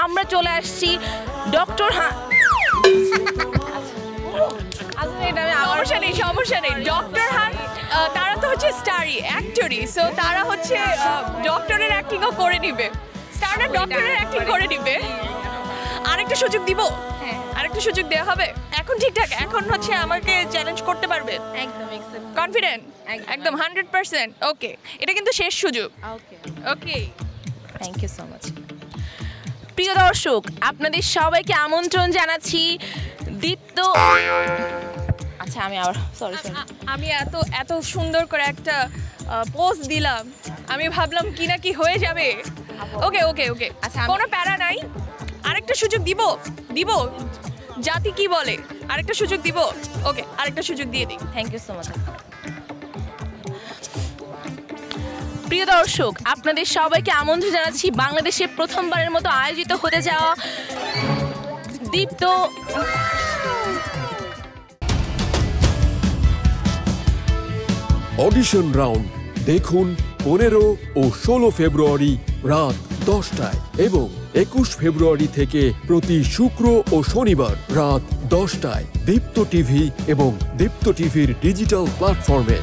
আমরা চলে আসছি ডক্টর সমস্যা নেই ডক্টর হান তারা তো হচ্ছে স্টারই অ্যাক্টরই সো তারা হচ্ছে ডক্টরের অ্যাক্টিংও করে নিবে স্টাররা ডক্টরের অ্যাক্টিং করে নিবে আরেকটা সুযোগ দিব আরেকটা সুযোগ দেওয়া হবে এখন ঠিকঠাক এখন হচ্ছে আমাকে চ্যালেঞ্জ করতে পারবে একদম কনফিডেন্ট একদম 100% ওকে এটা কিন্তু শেষ সুযোগ okay thank you so much. প্রিয় দর্শক আপনাদের সবাইকে আমন্ত্রণ জানাচ্ছি দীপ্ত আচ্ছা আমি আবার সরি আমি এত সুন্দর করে একটা পোজ দিলাম আমি ভাবলাম কি না কি হয়ে যাবে ওকে ওকে ওকে আচ্ছা, কোনো প্যারা নাই আরেকটা সুযোগ দিব জাতি কি বলে আরেকটা সুযোগ দিব ওকে আরেকটা সুযোগ দিয়ে দিই থ্যাংক ইউ সো মাচ। প্রিয় দর্শক আপনাদের সবাইকে আমন্ত্রণ জানাচ্ছি বাংলাদেশে প্রথমবারের মতো আয়োজিত হতে যাওয়া দীপ্ত অডিশন রাউন্ড দেখুন 15 ও 16 ফেব্রুয়ারি রাত 10টায় এবং 21 ফেব্রুয়ারি থেকে প্রতি শুক্র ও শনিবার রাত 10টায় দীপ্ত টিভি এবং দীপ্ত টিভির ডিজিটাল প্ল্যাটফর্মে।